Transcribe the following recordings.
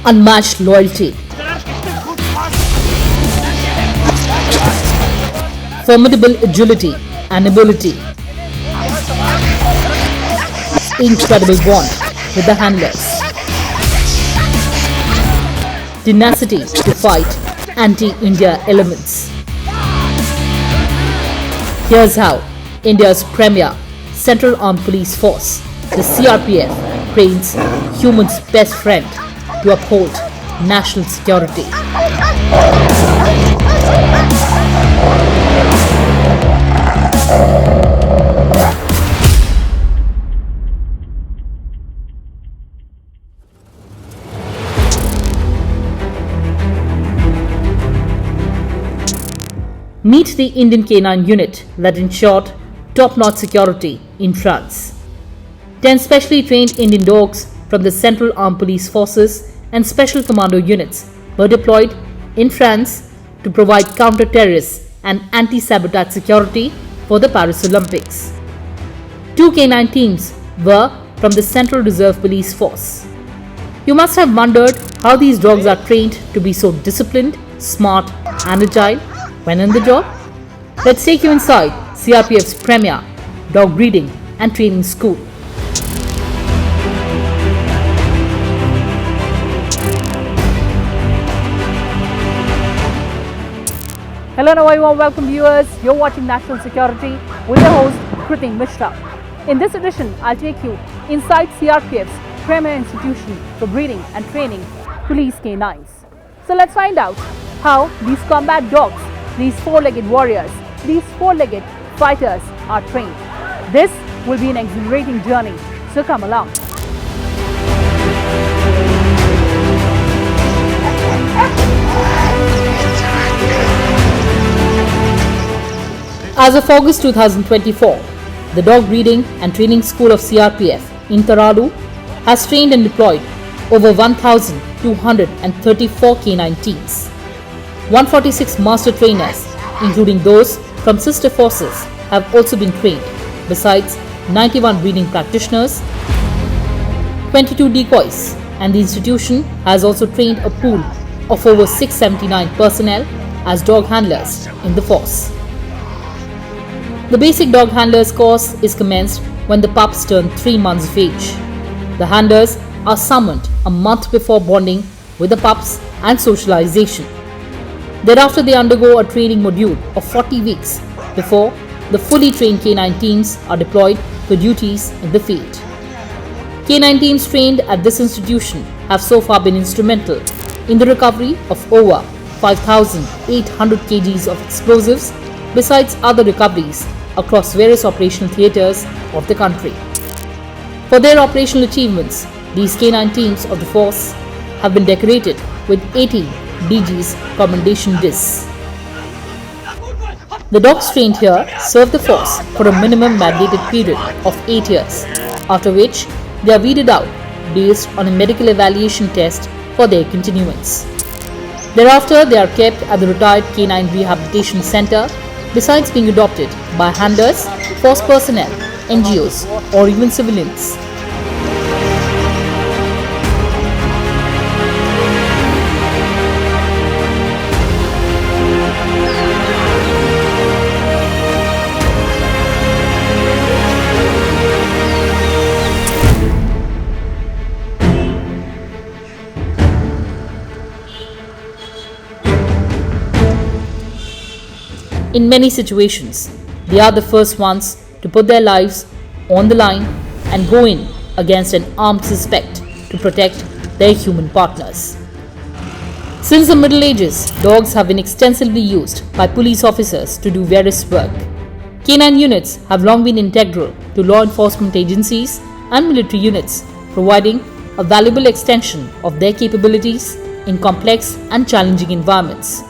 unmatched loyalty, formidable agility and ability, incredible bond with the handlers, tenacity to fight anti-India elements. Here's how India's premier Central Armed Police Force, the CRPF, trains humans' best friend to uphold national security. Meet the Indian Canine Unit that ensured top-notch security in France. 10 specially trained Indian dogs from the Central Armed Police Forces and Special Commando units were deployed in France to provide counter-terrorist and anti-sabotage security for the Paris Olympics. 2 canine teams were from the Central Reserve Police Force. You must have wondered how these dogs are trained to be so disciplined, smart and agile when in the job. Let's take you inside CRPF's premier dog breeding and training school. Hello and a very warm welcome viewers. You're watching National Security with your host Kriti Mishra. In this edition, I'll take you inside CRPF's premier institution for breeding and training police canines. So let's find out how these combat dogs, these four-legged warriors, these four-legged fighters are trained. This will be an exhilarating journey, so come along. As of August 2024, the Dog Breeding and Training School of CRPF in Taralu has trained and deployed over 1,234 canine teams. 146 master trainers, including those from sister forces, have also been trained, besides 91 breeding practitioners, 22 decoys, and the institution has also trained a pool of over 679 personnel as dog handlers in the force. The basic dog handlers course is commenced when the pups turn 3 months of age. The handlers are summoned a month before bonding with the pups and socialization. Thereafter, they undergo a training module of 40 weeks before the fully trained canine teams are deployed for duties in the field. Canine teams trained at this institution have so far been instrumental in the recovery of over 5,800 kgs of explosives, besides other recoveries across various operational theatres of the country. For their operational achievements, these canine teams of the force have been decorated with 18 DG's Commendation discs. The dogs trained here serve the force for a minimum mandated period of 8 years, after which they are weeded out based on a medical evaluation test for their continuance. Thereafter, they are kept at the Retired Canine Rehabilitation Center, besides being adopted by handlers, force personnel, NGOs, or even civilians. In many situations, they are the first ones to put their lives on the line and go in against an armed suspect to protect their human partners. Since the Middle Ages, dogs have been extensively used by police officers to do various work. Canine units have long been integral to law enforcement agencies and military units, providing a valuable extension of their capabilities in complex and challenging environments.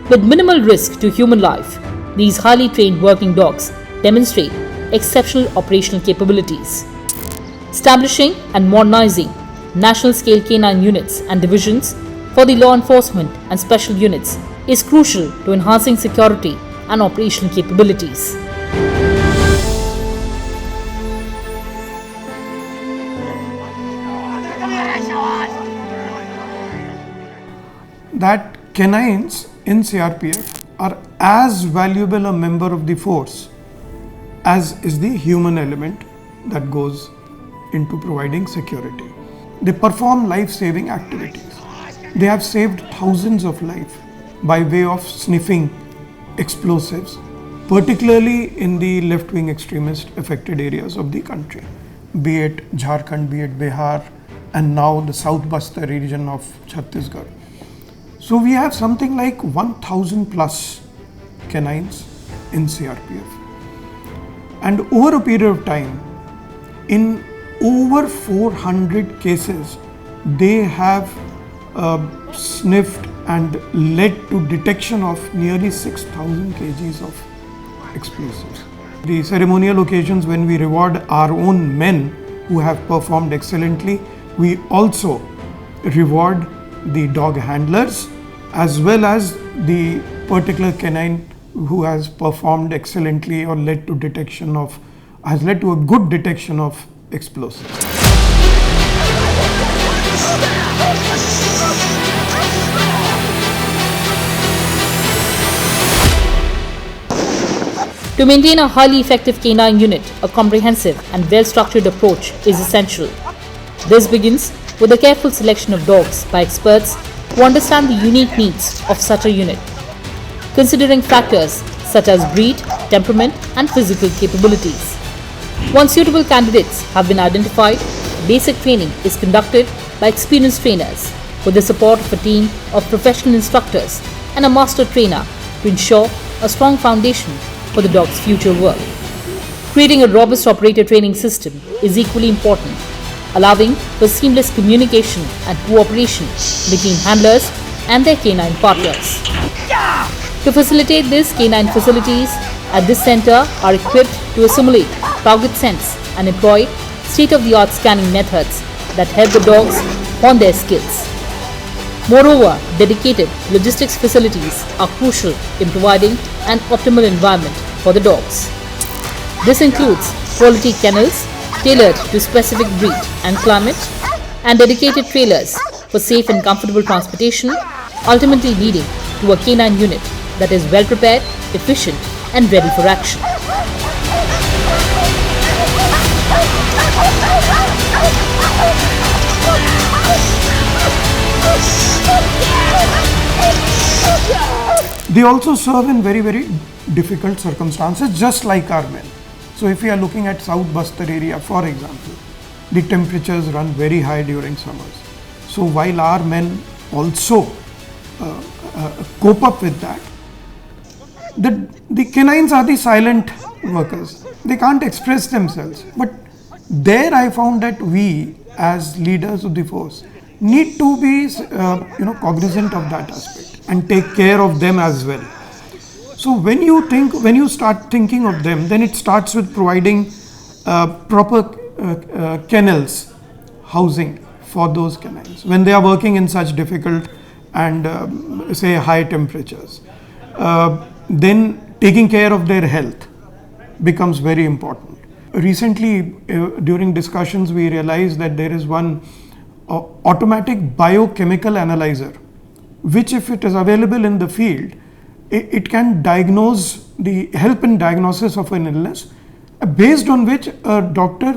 With minimal risk to human life, these highly trained working dogs demonstrate exceptional operational capabilities. Establishing and modernizing national-scale canine units and divisions for the law enforcement and special units is crucial to enhancing security and operational capabilities. that canines in CRPF are as valuable a member of the force as is the human element that goes into providing security. They perform life-saving activities. They have saved thousands of lives by way of sniffing explosives, particularly in the left-wing extremist affected areas of the country, be it Jharkhand, be it Bihar, and now the South Bastar region of Chhattisgarh. So we have something like 1,000 plus canines in CRPF. And over a period of time, in over 400 cases, they have sniffed and led to detection of nearly 6,000 kgs of explosives. The ceremonial occasions when we reward our own men who have performed excellently, we also reward the dog handlers as well as the particular canine who has performed excellently or led to a good detection of explosives. To maintain a highly effective canine unit, a comprehensive and well-structured approach is essential. This begins with a careful selection of dogs by experts who understand the unique needs of such a unit, considering factors such as breed, temperament, and physical capabilities. Once suitable candidates have been identified, basic training is conducted by experienced trainers with the support of a team of professional instructors and a master trainer to ensure a strong foundation for the dog's future work. Creating a robust operator training system is equally important, allowing for seamless communication and cooperation between handlers and their canine partners. To facilitate this, canine facilities at this center are equipped to assimilate target sense and employ state-of-the-art scanning methods that help the dogs hone their skills. Moreover, dedicated logistics facilities are crucial in providing an optimal environment for the dogs. This includes quality kennels tailored to specific breed and climate, and dedicated trailers for safe and comfortable transportation, ultimately leading to a canine unit that is well prepared, efficient, and ready for action. They also serve in very, very difficult circumstances, just like our men. So if we are looking at South Bastar area, for example, the temperatures run very high during summers. So while our men also cope up with that, the canines are the silent workers. They can't express themselves. But there I found that we, as leaders of the force, need to be cognizant of that aspect and take care of them as well. So when you start thinking of them, then it starts with providing proper kennels, housing for those canines when they are working in such difficult and say high temperatures. Then taking care of their health becomes very important. Recently, during discussions, we realized that there is one automatic biochemical analyzer, which if it is available in the field, it can help in diagnosis of an illness, based on which a doctor,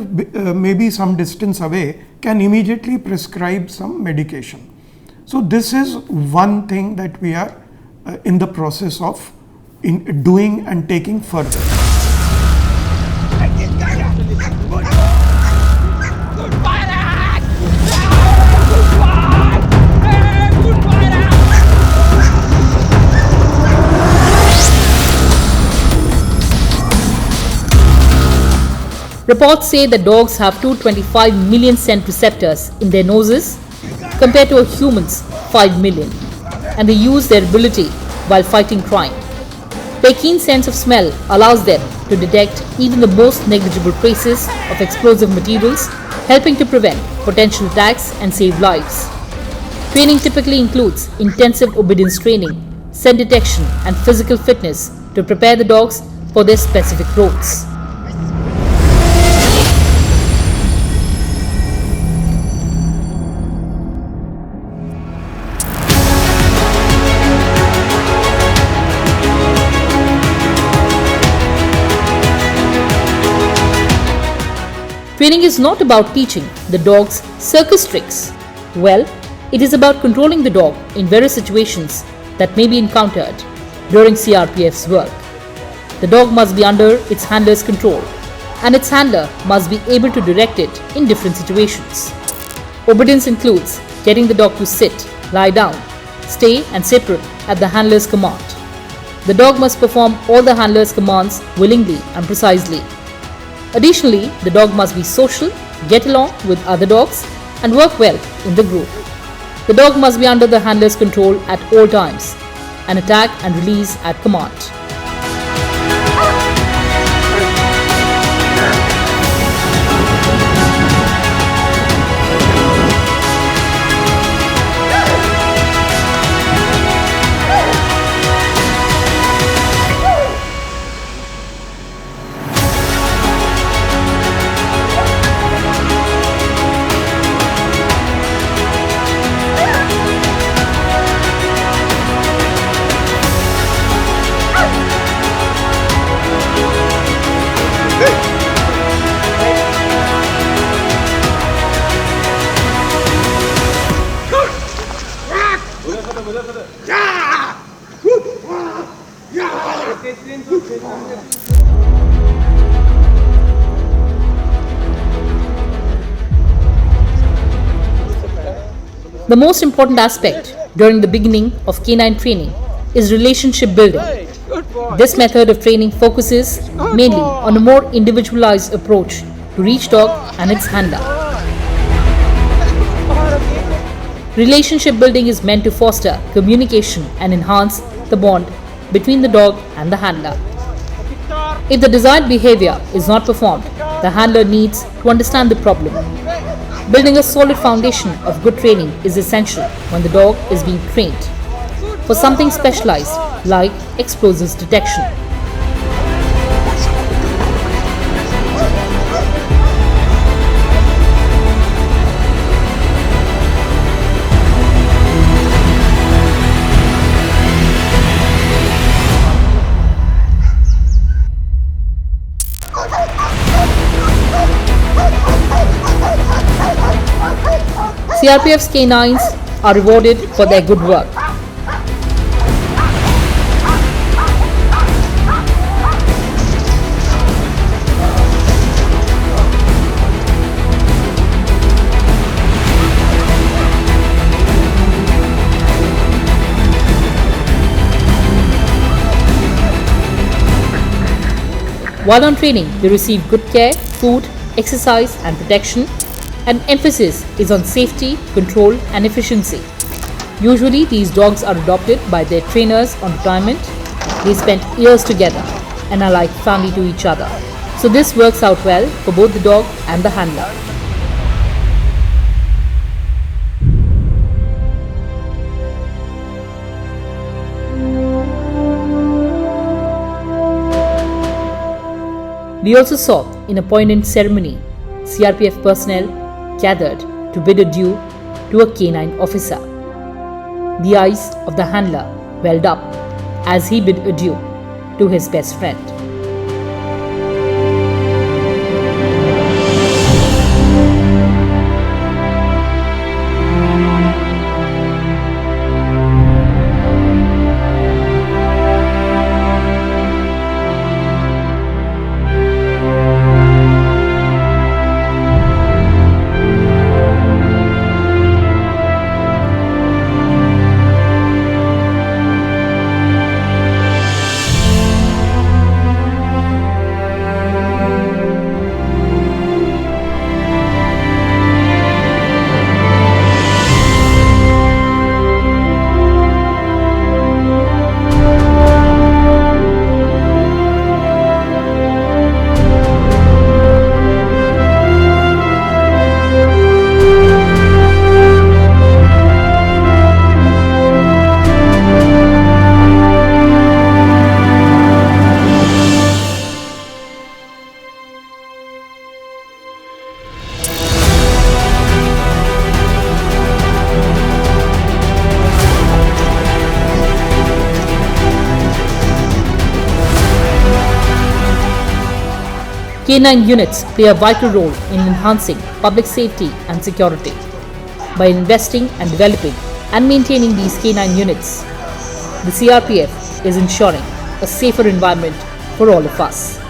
maybe some distance away, can immediately prescribe some medication. So this is one thing that we are in the process of doing and taking further. Reports say that dogs have 225 million scent receptors in their noses compared to a human's 5 million, and they use their ability while fighting crime. Their keen sense of smell allows them to detect even the most negligible traces of explosive materials, helping to prevent potential attacks and save lives. Training typically includes intensive obedience training, scent detection, and physical fitness to prepare the dogs for their specific roles. Training is not about teaching the dog's circus tricks. Well, it is about controlling the dog in various situations that may be encountered during CRPF's work. The dog must be under its handler's control, and its handler must be able to direct it in different situations. Obedience includes getting the dog to sit, lie down, stay and separate at the handler's command. The dog must perform all the handler's commands willingly and precisely. Additionally, the dog must be social, get along with other dogs, and work well in the group. The dog must be under the handler's control at all times and attack and release at command. The most important aspect during the beginning of canine training is relationship building. This method of training focuses mainly on a more individualized approach to each dog and its handler. Relationship building is meant to foster communication and enhance the bond between the dog and the handler. If the desired behavior is not performed, the handler needs to understand the problem. Building a solid foundation of good training is essential when the dog is being trained for something specialized like explosives detection. CRPF's canines are rewarded for their good work. While on training, they receive good care, food, exercise and protection, and emphasis is on safety, control and efficiency. Usually these dogs are adopted by their trainers on retirement. They spend years together and are like family to each other. So this works out well for both the dog and the handler. We also saw in a poignant ceremony, CRPF personnel gathered to bid adieu to a canine officer. The eyes of the handler welled up as he bid adieu to his best friend. Canine units play a vital role in enhancing public safety and security. By investing and developing and maintaining these canine units, the CRPF is ensuring a safer environment for all of us.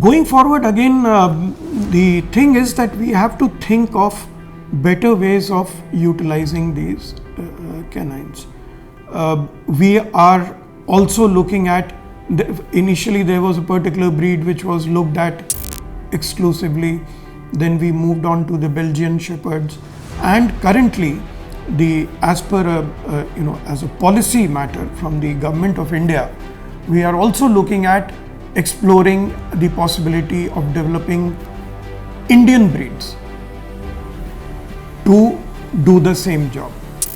Going forward again, the thing is that we have to think of better ways of utilizing these canines. We are also looking at, initially there was a particular breed which was looked at exclusively, then we moved on to the Belgian Shepherds, and currently as a policy matter from the Government of India, we are also looking at exploring the possibility of developing Indian breeds to do the same job,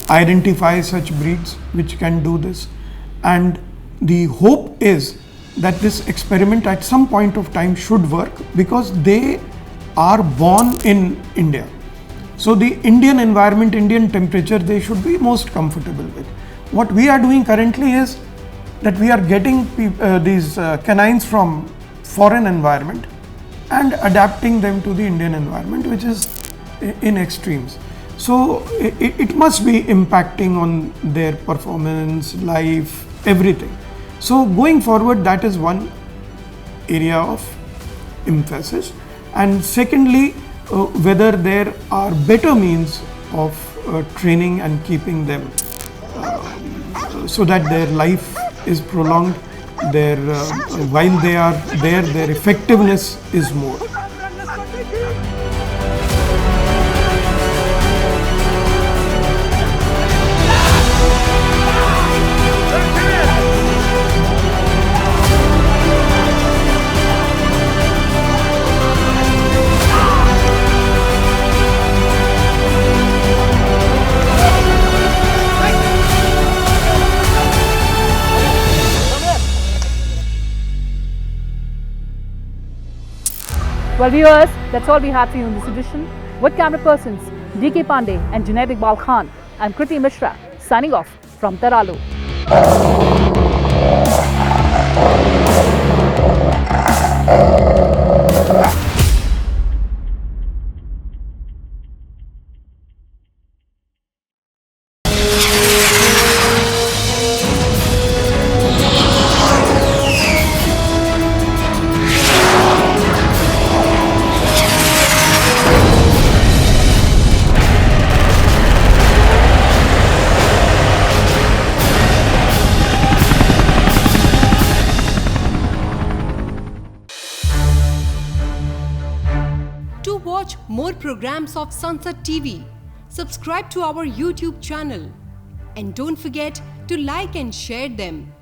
identify such breeds which can do this, and the hope is that this experiment at some point of time should work because they are born in India. So the Indian environment, Indian temperature, they should be most comfortable with. What we are doing currently is that we are getting these canines from foreign environment and adapting them to the Indian environment, which is in extremes. So it must be impacting on their performance, life, everything. So going forward, that is one area of emphasis. And secondly, whether there are better means of training and keeping them so that their life is prolonged, while they are there, their effectiveness is more. Well viewers, that's all we had for you in this edition. With camera persons DK Pandey and Junaid Iqbal Khan, I'm Kriti Mishra signing off from Taralu. To watch more programs of Sansad TV, subscribe to our YouTube channel and don't forget to like and share them.